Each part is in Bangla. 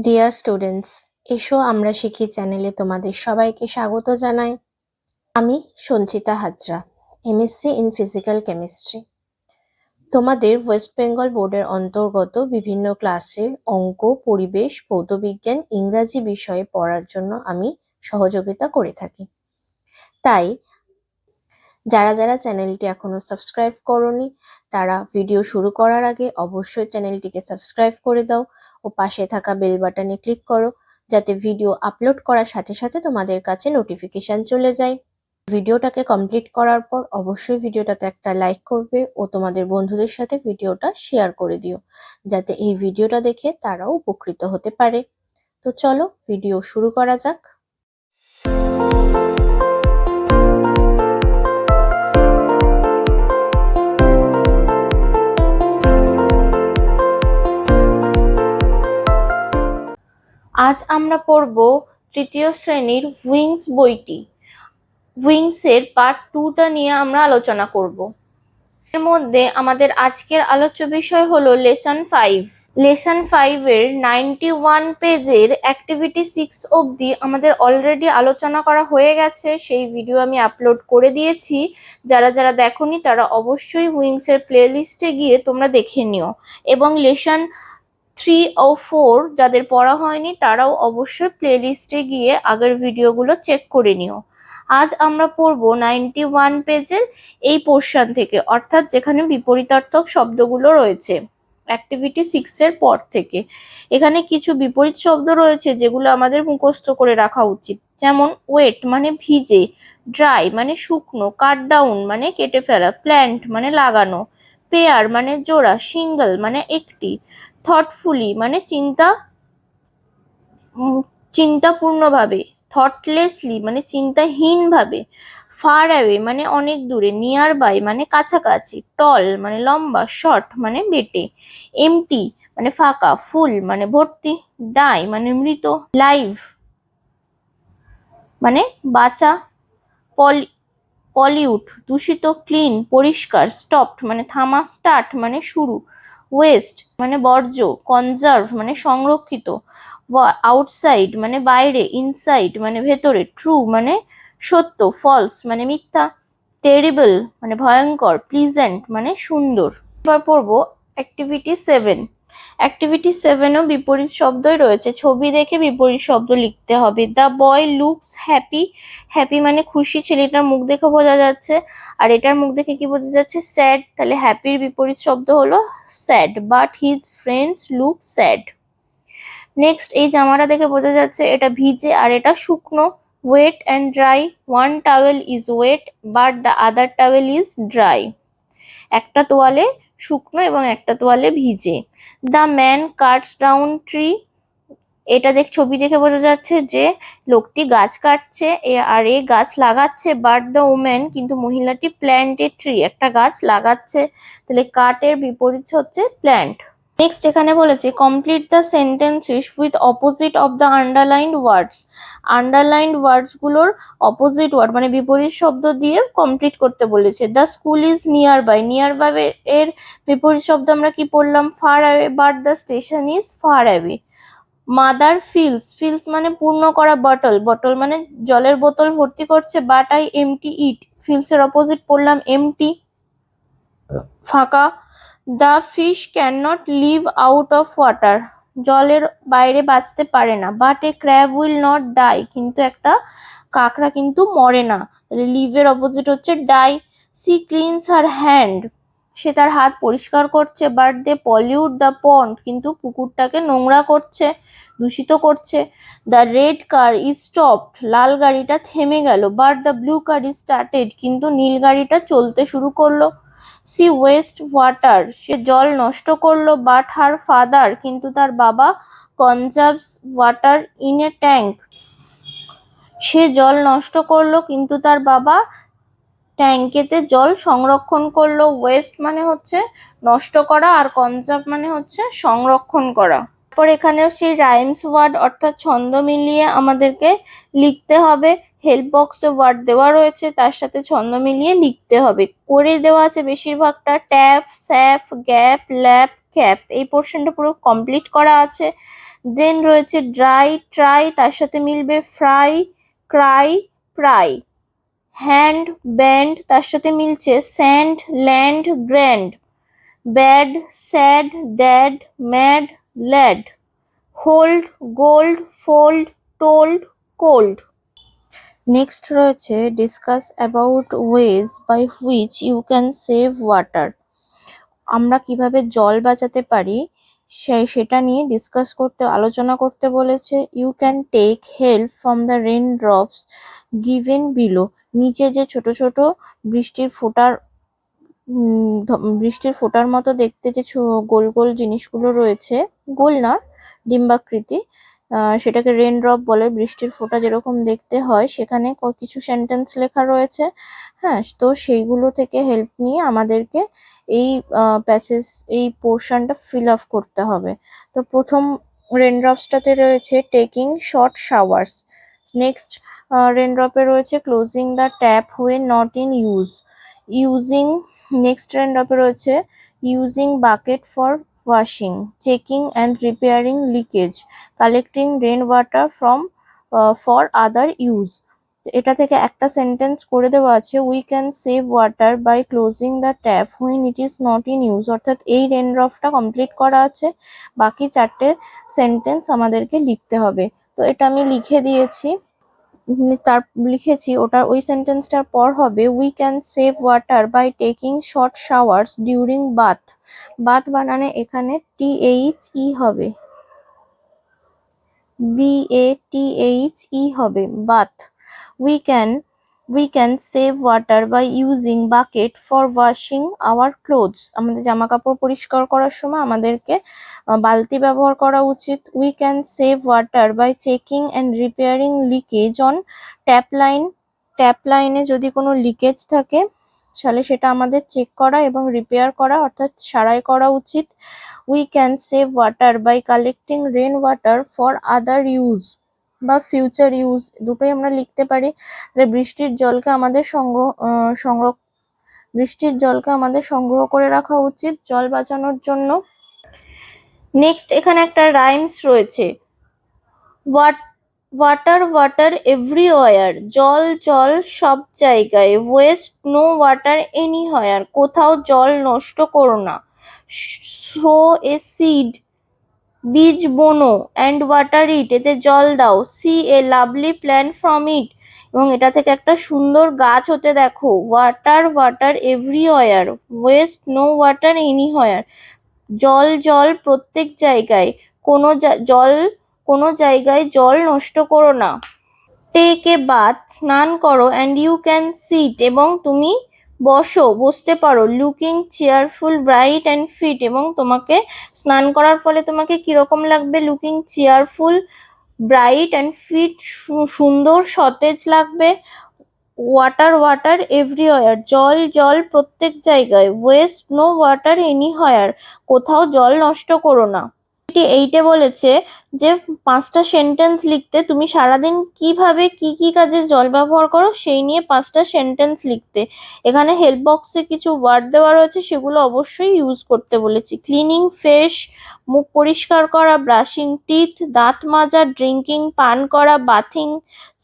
ডিয়ার স্টুডেন্টস, এসো আমরা শিখি চ্যানেলে তোমাদের সবাইকে স্বাগত জানাই। আমি Sanchita Hazra, MSc in physical chemistry. তোমাদের ওয়েস্ট বেঙ্গল বোর্ডের অন্তর্গত বিভিন্ন ক্লাসের অঙ্ক, পরিবেশ, ভৌতবিজ্ঞান, ইংরাজি বিষয়ে পড়ার জন্য আমি সহযোগিতা করে থাকি। তাই যারা যারা চ্যানেলটি এখনো সাবস্ক্রাইব করোনি তারা ভিডিও শুরু করার আগে অবশ্যই চ্যানেলটিকে সাবস্ক্রাইব করে দাও ও পাশে থাকা বেল বাটনে ক্লিক করো, যাতে ভিডিও আপলোড করার সাথে সাথে তোমাদের কাছে নোটিফিকেশন চলে যায়। ভিডিওটাকে কমপ্লিট করার পর অবশ্যই ভিডিওটাতে একটা লাইক করবে ও তোমাদের বন্ধুদের সাথে ভিডিওটা শেয়ার করে দিও, যাতে এই ভিডিওটা দেখে তারাও উপকৃত হতে পারে। তো চলো ভিডিও শুরু করা যাক। আজ আমরা পড়ব তৃতীয় শ্রেণীর উইংস বইটি। উইংস এর পার্ট 2টা নিয়ে আমরা আলোচনা করব। এর মধ্যে আমাদের আজকের আলোচ্য বিষয় হলো লেসন 5। লেসন 5 এর 91 পেজের অ্যাক্টিভিটি 6 অবধি আমাদের অলরেডি আলোচনা করা হয়ে গেছে। সেই ভিডিও আমি আপলোড করে দিয়েছি। যারা যারা দেখোনি তারা অবশ্যই উইংস এর প্লেলিস্টে গিয়ে তোমরা দেখে নিও, এবং লেসন 3 ও 4 যাদের পড়া হয়নি তারাও অবশ্যই প্লেলিস্টে গিয়ে আগের ভিডিওগুলো চেক করে নিও। আজ আমরা পড়বো 91 পেজের এই পোর্শন থেকে, অর্থাৎ যেখানে বিপরীতার্থক শব্দগুলো রয়েছে অ্যাক্টিভিটি 6 এর পর থেকে। এখানে কিছু বিপরীত শব্দ রয়েছে যেগুলো আমাদের মুখস্থ করে রাখা উচিত, যেমন ওয়েট মানে ভিজে, ড্রাই মানে শুকনো, কাট ডাউন মানে কেটে ফেলা, প্ল্যান্ট মানে লাগানো, পেয়ার মানে জোড়া, সিঙ্গল মানে একটি, থটফুলি মানে চিন্তাপূর্ণভাবে, থটলেসলি মানে চিন্তাহীনভাবে, ফার অ্যাওয়ে মানে অনেক দূরে, নিয়ার বাই মানে কাছাকাছি, টল মানে লম্বা, শর্ট মানে বেটে, এমটি মানে ফাঁকা, ফুল মানে ভর্তি, ডাই মানে মৃত, লাইভ মানে বাঁচা, পলিউট দূষিত, ক্লিন পরিষ্কার, স্টপড মানে থামা, স্টার্ট মানে শুরু, ওয়েস্ট মানে বর্জ্য, কনজার্ভ মানে সংরক্ষিত, আউটসাইড মানে বাইরে, ইনসাইড মানে ভেতরে, ট্রু মানে সত্য, ফলস মানে মিথ্যা, টেরিবল মানে ভয়ঙ্কর, প্লিজেন্ট মানে সুন্দর। এবার পড়বো অ্যাক্টিভিটি 7। অ্যাক্টিভিটি 7ও বিপরীত শব্দই রয়েছে। ছবি দেখে বিপরীত শব্দ লিখতে হবে। The boy looks happy, happy মানে খুশি, ছেলেটার মুখ দেখে বোঝা যাচ্ছে। আর এটার মুখ দেখে কি বোঝা যাচ্ছে? স্যাড, তাহলে হ্যাপির বিপরীত শব্দ হলো sad. But his friends look sad. Next, এই জামাটা দেখে বোঝা যাচ্ছে এটা ভিজে আর এটা শুকনো। Wet and dry, one towel is wet but the other towel is dry. একটা তোয়ালে শুকনো এবং একটা তোয়ালে ভিজে। The man cuts down tree, এটা ছবি দেখে বোঝা যাচ্ছে যে লোকটি গাছ কাটছে আর এ গাছ লাগাচ্ছে। বাট দ্য ওম্যান, কিন্তু মহিলাটি প্ল্যান্ট এ ট্রি, একটা গাছ লাগাচ্ছে। তাহলে কাটের বিপরীত হচ্ছে প্ল্যান্ট। নেক্সট এখানে বলেছে complete the sentences with opposite of the underlined words. Underlined ওয়ার্ডস গুলোর অপোজিট ওয়ার্ড মানে বিপরীত শব্দ দিয়ে কমপ্লিট করতে বলেছে। The school is nearby, nearby এর বিপরীত শব্দ আমরা কি পড়লাম? Far away, but the station is far away. Mother fills, fills মানে পূর্ণ করা, বটল, বটল মানে জলের বোতল ভর্তি করছে। But I empty it, fills এর অপোজিট পড়লাম এমটি, ফাঁকা। The fish can not live out of water, জলের বাইরে বাঁচতে পারে না। But a crab will not die, কিন্তু একটা কাঁকড়া কিন্তু মরে না। তাহলে লিভ এর অপোজিট হচ্ছে die. She cleans her hand, সে তার হাত পরিষ্কার করছে। But they pollute the pond, কিন্তু পুকুরটাকে নোংরা করছে, দূষিত করছে। The red car is stopped, লাল গাড়িটা থেমে গেল। But the blue car is started, কিন্তু নীল গাড়িটা চলতে শুরু করলো। সি ওয়েস্ট ওয়াটার, সে জল নষ্ট করলো। বাট হার ফাদার, কিন্তু তার বাবা কনজার্ভস ওয়াটার ইন এ ট্যাঙ্ক, সে জল নষ্ট করলো কিন্তু তার বাবা ট্যাঙ্কেতে জল সংরক্ষণ করলো। ওয়েস্ট মানে হচ্ছে নষ্ট করা আর কনজার্ভ মানে হচ্ছে সংরক্ষণ করা। তারপর এখানেও সেই রাইমস ওয়ার্ড অর্থাৎ ছন্দ মিলিয়ে আমাদেরকে লিখতে হবে। হেল্প বক্সে ওয়ার্ড দেওয়া রয়েছে, তার সাথে ছন্দ মিলিয়ে লিখতে হবে। করে দেওয়া আছে বেশিরভাগটা। ট্যাপ, স্যাপ, গ্যাপ, ল্যাপ, ক্যাপ, এই পোর্শনটা পুরো কমপ্লিট করা আছে। দেন রয়েছে ড্রাই, ট্রাই, তার সাথে মিলবে fry, cry, pry. Hand, band, তার সাথে মিলছে sand, land, grand. Bad, sad, dad, mad, lad. Hold, gold, fold, told, cold. Next রয়েছে discuss about ways by which you can save water. আমরা কিভাবে জল বাঁচাতে পারি সেটা নিয়ে আলোচনা করতে বলেছে। You can take help from the rain drops given below. নিচে যে ছোট ছোট বৃষ্টির ফোঁটার বৃষ্টির ফোঁটার মতো দেখতে যে গোল গোল জিনিসগুলো রয়েছে, গোল না, ডিম্বাকৃতি, সেটাকে রেন ড্রপ বলে। বৃষ্টির ফোঁটা যেরকম দেখতে হয়, সেখানে কিছু সেন্টেন্স লেখা রয়েছে। হ্যাঁ, তো সেইগুলো থেকে হেল্প নিয়ে আমাদেরকে এই এই পোর্শনটা ফিল আপ করতে হবে। তো প্রথম রেনড্রপসটাতে রয়েছে টেকিং শর্ট শাওয়ার্স। নেক্সট রেনড্রপে রয়েছে closing the tap when not in use. Using, next রেনড্রপে রয়েছে using bucket for washing, checking and repairing leakage, collecting rain water from for other use. এটা থেকে একটা সেন্টেন্স করে দেওয়া আছে, we can save water by closing the tap when it is not in use. অর্থাৎ এই রেনড্রপটা কমপ্লিট করা আছে, বাকি চারটে সেন্টেন্স আমাদেরকে লিখতে হবে। তো এটা আমি লিখে দিয়েছি। তার লিখেছি ওটা, ওই সেন্টেন্সটার পর হবে we can save water by taking short showers during bath. Bath বানানে এখানে THE হবে, BATHE হবে, bath. We can save water by using bucket for washing our clothes. আমাদের জামা কাপড় পরিষ্কার করার সময় আমাদেরকে বালতি ব্যবহার করা উচিত। We can save water by checking and repairing leakage on tap line. Tap লাইনে যদি কোনো লিকেজ থাকে তাহলে সেটা আমাদের চেক করা এবং রিপেয়ার করা, অর্থাৎ সারাই করা উচিত। We can save water by collecting rain water for other use বা ফিউচার ইউজ, দুটোই আমরা লিখতে পারি। বৃষ্টির জলকে আমাদের সংগ্রহ করে রাখা উচিত জল বাঁচানোর জন্য। নেক্সট এখানে একটা রাইমস রয়েছে, ওয়াটার ওয়াটার এভরিওয়ার, জল জল সব জায়গায়। ওয়েস্ট নো ওয়াটার এনিহোয়ার, কোথাও জল নষ্ট করো না। সো এ সিড, বীজ বোনো, অ্যান্ড ওয়াটার ইট, এতে জল দাও। See a lovely plant from it, এবং এটা থেকে একটা সুন্দর গাছ হতে দেখো। Water water everywhere, waste no water anywhere, জল জল প্রত্যেক জায়গায়, কোনো জায়গায় জল নষ্ট করো না। টেক এ বাথ, স্নান করো। অ্যান্ড ইউ ক্যান সিট, এবং তুমি বসতে পারো। Looking cheerful, bright and fit, এবং তোমাকে স্নান করার ফলে তোমাকে কিরকম লাগবে? Looking cheerful, bright and fit, সুন্দর সতেজ লাগবে। ওয়াটার ওয়াটার এভরিওয়ার, জল জল প্রত্যেক জায়গায়। ওয়েস্ট নো ওয়াটার এনিহোয়ার, কোথাও জল নষ্ট করো না। এইটে বলেছে যে 5টা সেন্টেন্স লিখতে। তুমি সারাদিন কিভাবে কি কি কাজে জল ব্যবহার করো সেই নিয়ে 5টা সেন্টেন্স লিখতে। এখানে হেল্প বক্সে কিছু ওয়ার্ড দেওয়া রয়েছে, সেগুলো অবশ্যই ইউজ করতে বলেছি। ক্লিনিং ফেস, মুখ পরিষ্কার করা। ব্রাশিং টিথ, দাঁত মাজা। ড্রিঙ্কিং, পান করা। বাথিং,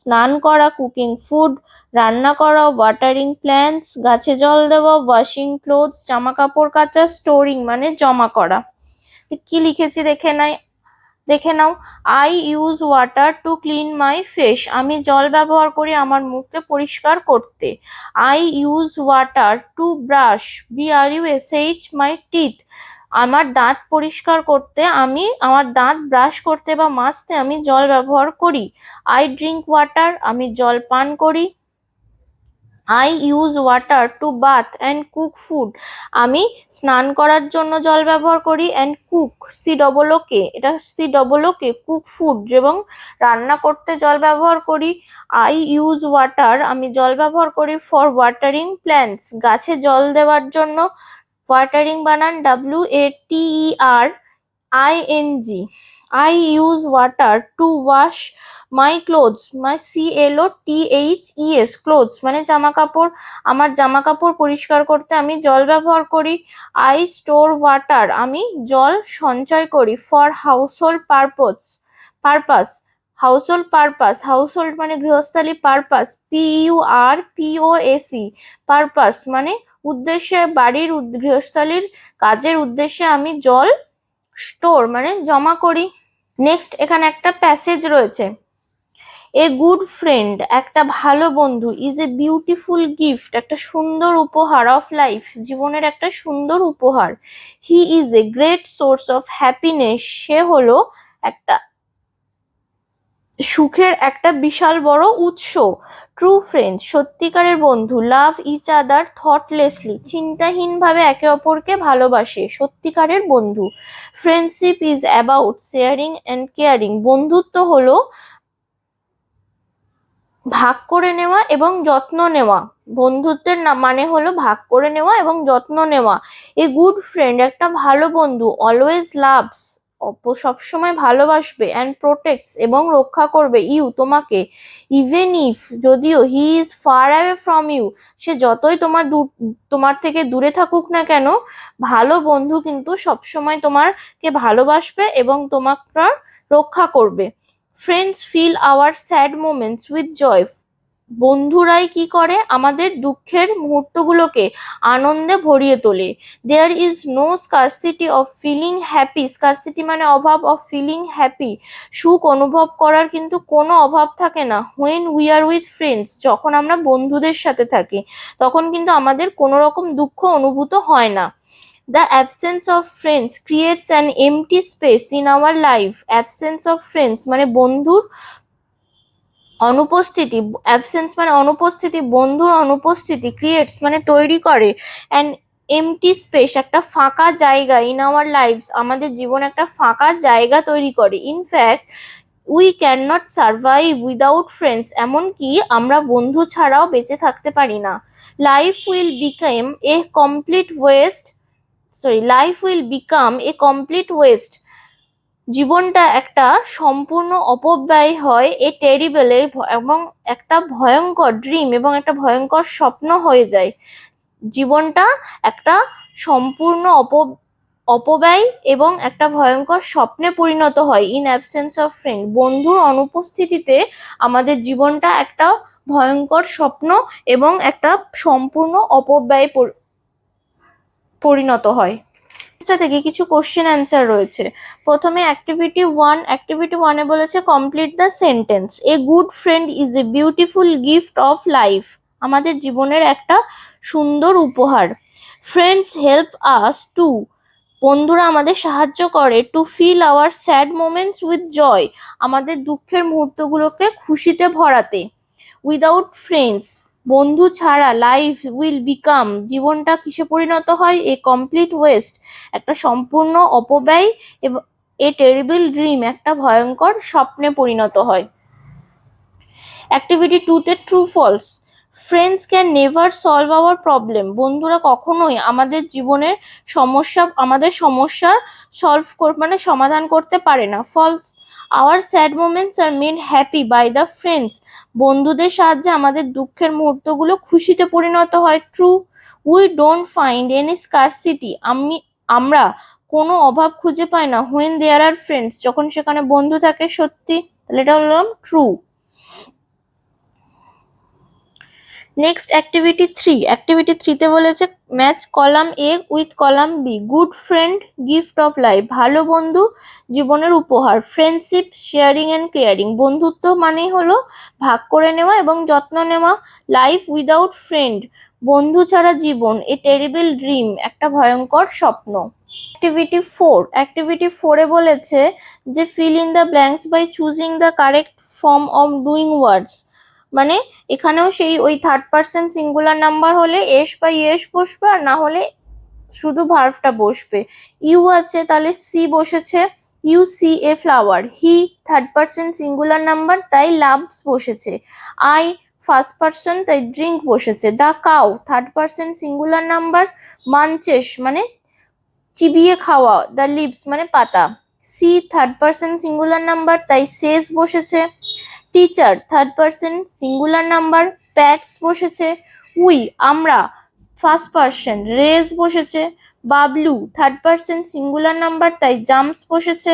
স্নান করা। কুকিং ফুড, রান্না করা। ওয়াটারিং প্ল্যান্টস, গাছে জল দেওয়া। ওয়াশিং ক্লোথস, জামা কাপড় কাচা। স্টোরিং মানে জমা করা। কি লিখেছি দেখে নাও। I use water to clean my face, আমি জল ব্যবহার করি আমার মুখকে পরিষ্কার করতে। I use water to brush, BRUSH my teeth, আমার দাঁত পরিষ্কার করতে আমার দাঁত ব্রাশ করতে বা মাজতে আমি জল ব্যবহার করি। আই ড্রিঙ্ক ওয়াটার, আমি জল পান করি। I use water to bath and cook food, আমি স্নান করার জন্য জল ব্যবহার করি। And cook, COOK, cook food, এবং রান্না করতে জল ব্যবহার করি। আই ইউজ ওয়াটার, আমি জল ব্যবহার করি। ফর ওয়াটারিং প্ল্যান্টস, গাছে জল দেওয়ার জন্য। ওয়াটারিং বানান WATERING। I use water two wash my clothes, my CLOTHES, clothes মানে জামা কাপড়, আমার জামা কাপড় পরিষ্কার করতে আমি জল ব্যবহার করি। আই স্টোর ওয়াটার, আমি জল সঞ্চয় করি। ফর হাউসহোল্ড পারপাস, হাউসহোল্ড মানে গৃহস্থালী, পারপাস PURPOSE, পারপাস মানে উদ্দেশ্যে, বাড়ির গৃহস্থালীর কাজের উদ্দেশ্যে আমি জল স্টোর মানে জমা করি। নেক্সট এখানে একটা প্যাসেজ রয়েছে, এ গুড ফ্রেন্ড, একটা ভালো বন্ধু, ইজ এ বিউটিফুল গিফট, একটা সুন্দর উপহার, অফ লাইফ, জীবনের একটা সুন্দর উপহার। He is a great source of happiness, সে হলো একটা সুখের একটা বিশাল বড় উৎস। ট্রু ফ্রেন্ড, সত্যিকারের বন্ধু, লাভ ইচ আদার থটলেসলি, চিন্তাহীনভাবে একে অপরকে ভালোবাসে, সত্যিকারের বন্ধু। Friendship is about sharing and caring, বন্ধুত্ব হলো ভাগ করে নেওয়া এবং যত্ন নেওয়া। বন্ধুত্বের মানে হলো ভাগ করে নেওয়া এবং যত্ন নেওয়া। এ গুড ফ্রেন্ড, একটা ভালো বন্ধু, অলওয়েজ লাভস, সবসময় ভালোবাসবে, অ্যান্ড প্রোটেক্টস এবং রক্ষা করবে, ইউ তোমাকে, ইভেন ইফ যদিও, he is far away from you, সে যতই তোমার থেকে দূরে থাকুক না কেন, ভালো বন্ধু কিন্তু সবসময় তোমাকে ভালোবাসবে এবং তোমাকে রক্ষা করবে। Friends fill our sad moments with joy, বন্ধুরাই কি করে, আমাদের দুঃখের মুহূর্তগুলোকে আনন্দে ভরিয়ে তোলে। There is no scarcity of feeling happy, scarcity মানে অভাব, অফ ফিলিং হ্যাপি, সুখ অনুভব করার কিন্তু কোনো অভাব থাকে না। When we are with friends, যখন আমরা বন্ধুদের সাথে থাকি তখন কিন্তু আমাদের কোনো রকম দুঃখ অনুভূত হয় না। The absence of friends creates an empty space in our life. Absence of friends মানে বন্ধুর অনুপস্থিতি, অ্যাবসেন্স মানে অনুপস্থিতি, বন্ধুর অনুপস্থিতি, ক্রিয়েটস মানে তৈরি করে, অ্যান এমটি স্পেস একটা ফাঁকা জায়গা, ইন আওয়ার লাইফস আমাদের জীবনে একটা ফাঁকা জায়গা তৈরি করে। In fact we can not survive without friends, এমনকি আমরা বন্ধু ছাড়াও বেঁচে থাকতে পারি না। Life will become a complete West, life will become a complete West, জীবনটা একটা সম্পূর্ণ অপব্যয় হয়, এ টেরিবল এবং একটা ভয়ঙ্কর ড্রিম এবং একটা ভয়ঙ্কর স্বপ্ন হয়ে যায়। জীবনটা একটা সম্পূর্ণ অপব্যয় এবং একটা ভয়ঙ্কর স্বপ্নে পরিণত হয়। ইন অ্যাবসেন্স অফ ফ্রেন্ড, বন্ধুর অনুপস্থিতিতে আমাদের জীবনটা একটা ভয়ঙ্কর স্বপ্ন এবং একটা সম্পূর্ণ অপব্যয় পরিণত হয়। থেকে কিছু কোশ্চেন অ্যান্সার রয়েছে। প্রথমে অ্যাক্টিভিটি 1, অ্যাক্টিভিটি 1-এ বলেছে complete the sentence. A good friend is a beautiful gift of life, আমাদের জীবনের একটা সুন্দর উপহার। ফ্রেন্ডস হেল্প আস টু, বন্ধুরা আমাদের সাহায্য করে, to fill our sad moments with joy, আমাদের দুঃখের মুহূর্তগুলোকে খুশিতে ভরাতে। উইদাউট ফ্রেন্ডস, বন্ধু ছাড়া, লাইফ উইল বিকাম, জীবনটা কিসে পরিণত হয়, এ কমপ্লিট ওয়েস্ট, একটা সম্পূর্ণ অপব্যয়, এবং এ টেরিবল ড্রিম, একটা ভয়ঙ্কর স্বপ্নে পরিণত হয়। অ্যাক্টিভিটি 2-তে true false, friends can never solve our problem, বন্ধুরা কখনোই আমাদের জীবনের সমস্যার মানে সমাধান করতে পারে না। False, our sad moments are made happy by the friends, বন্ধুদের সাহায্যে আমাদের দুঃখের মুহূর্তগুলো খুশিতে পরিণত হয়। True, we don't find any scarcity, আমরা কোনো অভাব খুঁজে পাই না। হোয়েন দেয়ার আর ফ্রেন্ডস, যখন সেখানে বন্ধু থাকে। সত্যি, তাহলে এটা হলো ট্রু। নেক্সট অ্যাক্টিভিটি 3, অ্যাক্টিভিটি 3-তে বলেছে match column A with column B. Good friend gift of life, ভালো বন্ধু জীবনের উপহার। ফ্রেন্ডশিপ শেয়ারিং অ্যান্ড কেয়ারিং, বন্ধুত্ব মানেই হলো ভাগ করে নেওয়া এবং যত্ন নেওয়া। লাইফ উইদাউট ফ্রেন্ড, বন্ধু ছাড়া জীবন, এ টেরিবল ড্রিম, একটা ভয়ঙ্কর স্বপ্ন। অ্যাক্টিভিটি 4, অ্যাক্টিভিটি 4-এ বলেছে যে fill in the blanks by choosing the correct form of doing words, মানে এখানেও সেই ওই থার্ড পার্সন সিঙ্গুলার নাম্বার হলে এস বা ইয়েস বসবে, আর না হলে শুধু ভার্বটা বসবে। ইউ আছে তাহলে সি বসেছে, you see a flower. He third person singular number তাই লাভস বসেছে। আই ফার্স্ট পার্সন তাই ড্রিঙ্ক বসেছে। The cow third person singular number, munches মানে চিবিয়ে খাওয়া, দ্য লিভস মানে পাতা। She third person singular number তাই সেজ বসেছে। Teacher third person singular number, pats বসেছে, উই আমরা ফার্স্ট পার্সন, রেজ বসেছে, Bablu third person singular number তাই জাম্পস বসেছে,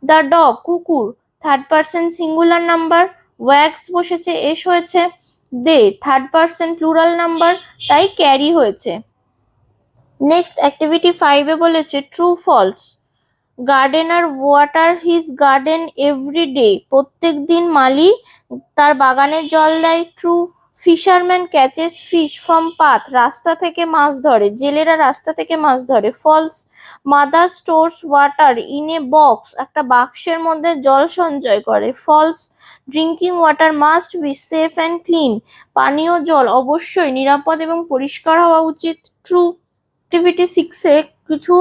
দ্য ডগ কুকুর third person singular number, walks বসেছে এস হয়েছে, they third person plural number তাই ক্যারি হয়েছে। নেক্সট অ্যাক্টিভিটি 5-এ বলেছে true false. Gardener water his garden every day, প্রত্যেক দিন মালি তার বাগানে জল দেয়। True. Fisherman catches fish from path, রাস্তা থেকে মাছ ধরে, জেলেরা রাস্তা থেকে মাছ ধরে। False. Mother stores water in a box, একটা বাক্সের মধ্যে জল সঞ্চয় করে। False. Drinking water must be safe and clean, পানীয় জল অবশ্যই নিরাপদ এবং পরিষ্কার হওয়া উচিত। ট্রু। অ্যাক্টিভিটি 6-এ কিছু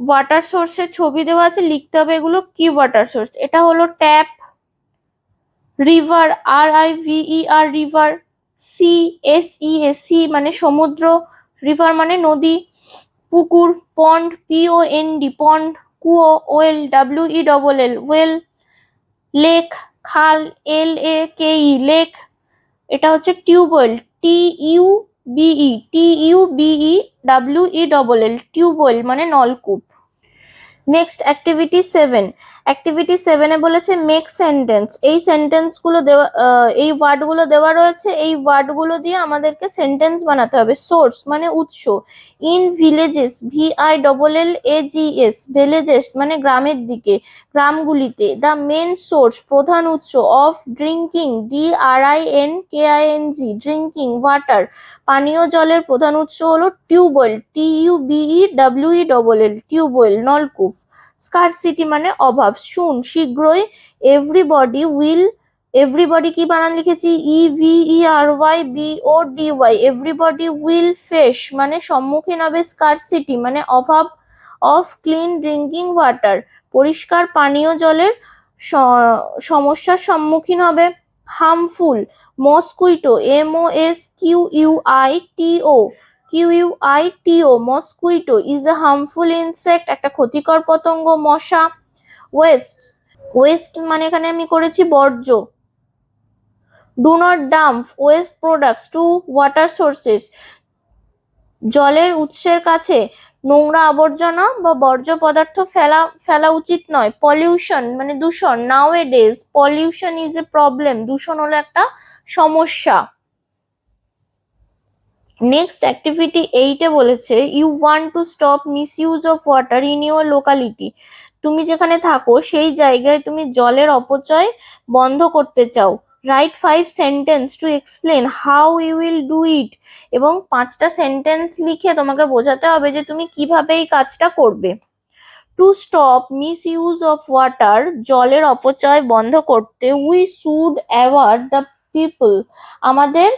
ওয়াটার সোর্সের ছবি দেওয়া আছে, লিখতে হবে এগুলো কি ওয়াটার সোর্স। এটা হলো tap, river RIVER river, SEA মানে সমুদ্র, রিভার মানে নদী, পুকুর পন্ড POND পন্ড, কুয়ো WELL ওয়েল, লেক খাল LAKE লেক, এটা হচ্ছে টিউবওয়েল TUBE টিউবওয়েল মানে নলকূপ। Next activity 7। অ্যাক্টিভিটি 7-এ বলেছে মেক সেন্টেন্স। এই সেন্টেন্সগুলো দেওয়া, এই ওয়ার্ডগুলো দেওয়া রয়েছে, এই ওয়ার্ডগুলো দিয়ে আমাদেরকে সেন্টেন্স বানাতে হবে। সোর্স মানে উৎস, ইন ভিলেজেস VILLAGES ভিলেজেস মানে গ্রামের দিকে, গ্রামগুলিতে। দ্য মেন সোর্স প্রধান উৎস, of drinking DRINKING drinking water পানীয় জলের প্রধান উৎস হলো টিউবওয়েল TUBEWELL টিউবওয়েল নলকূপ। স্কারসিটি মানে অভাব। শুন শীঘ্রই। এভরিবডি কি বানান লিখেছি EVERYBODY এভরিবডি উইল ফেস মানে সম্মুখীন হবে। স্কারসিটি মানে অভাব অফ ক্লিন ড্রিঙ্কিং ওয়াটার পরিষ্কার পানীয় জলের সমস্যার সম্মুখীন হবে। Harmful mosquito MOSQUITO mosquito is a harmful insect একটা ক্ষতিকর পতঙ্গ। মশা। ওয়েস্ট মানে এখানে আমি করেছি বর্জ্য। Do not dump waste products to water sources জলের উৎসের কাছে নোংরা আবর্জনা বা বর্জ্য পদার্থ ফেলা উচিত নয়। পলিউশন মানে দূষণ। Nowadays pollution is a problem দূষণ হলো একটা সমস্যা। নেক্সট অ্যাক্টিভিটি 8-এ বলেছে you want to stop misuse of water in your locality. তুমি যেখানে থাকো সেই জায়গায় তুমি জলের অপচয় বন্ধ করতে চাও। Write 5 sentence to explain how you will do it, এবং 5টা সেন্টেন্স লিখে তোমাকে বোঝাতে হবে যে তুমি কিভাবে এই কাজটা করবে। Two stop misuse of water জলের অপচয় বন্ধ করতে we should aware the people আমাদের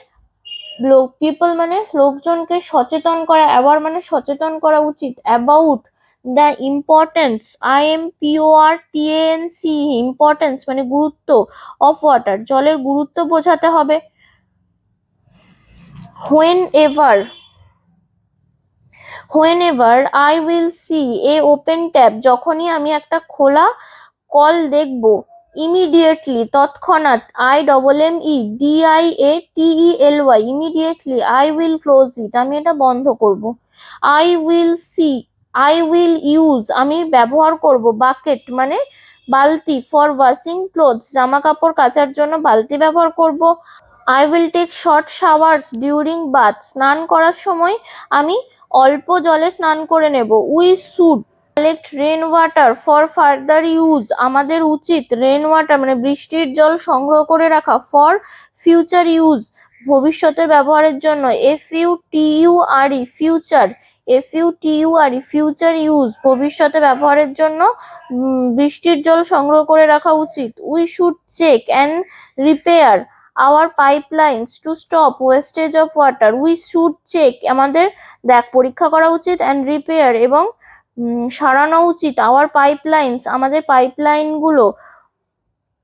পিপল মানে লোকজনকে সচেতন করা, অ্যাওয়ার মানে সচেতন করা উচিত। About the importance IMPORTANCE importance মানে গুরুত্ব অফ ওয়াটার জলের গুরুত্ব বোঝাতে হবে। Whenever I will see A open tap যখনই আমি একটা খোলা কল দেখব। ইমিডিয়েটলি তৎক্ষণাৎ IMMEDIATELY immediately I will close ইট আমি এটা বন্ধ করব। আই উইল ইউজ আমি ব্যবহার করব। বাকেট মানে বালতি। ফর ওয়াশিং ক্লোথস জামা কাপড় কাচার জন্য বালতি ব্যবহার করব। I will take short showers during bath স্নান করার সময় আমি অল্প জলে স্নান করে নেব। We should collect rain water for further use আমাদের উচিত রেন ওয়াটার মানে বৃষ্টির জল সংগ্রহ করে রাখা। ফর ফিউচার ইউজ ভবিষ্যতের ব্যবহারের জন্য। FUTURE ফিউচার ইউজ ভবিষ্যতে ব্যবহারের জন্য বৃষ্টির জল সংগ্রহ করে রাখা উচিত। We should check and repair our pipelines to stop wastage of water we should check আমাদের পরীক্ষা করা উচিত অ্যান্ড রিপেয়ার এবং সারানো উচিত আওয়ার পাইপলাইন্স আমাদের পাইপলাইনগুলো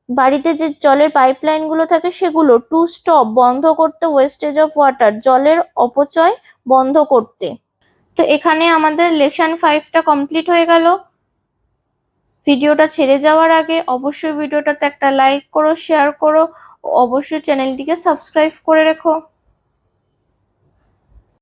বাড়িতে যে জলের পাইপলাইনগুলো থাকে সেগুলো। টু স্টপ বন্ধ করতে ওয়েস্টেজ অফ ওয়াটার জলের অপচয় বন্ধ করতে। তো এখানে আমাদের লেসন 5টা কমপ্লিট হয়ে গেল। ভিডিওটা ছেড়ে যাওয়ার আগে অবশ্যই ভিডিওটাতে একটা লাইক করো, শেয়ার করো অবশ্যই চ্যানেলটিকে সাবস্ক্রাইব করে রেখো।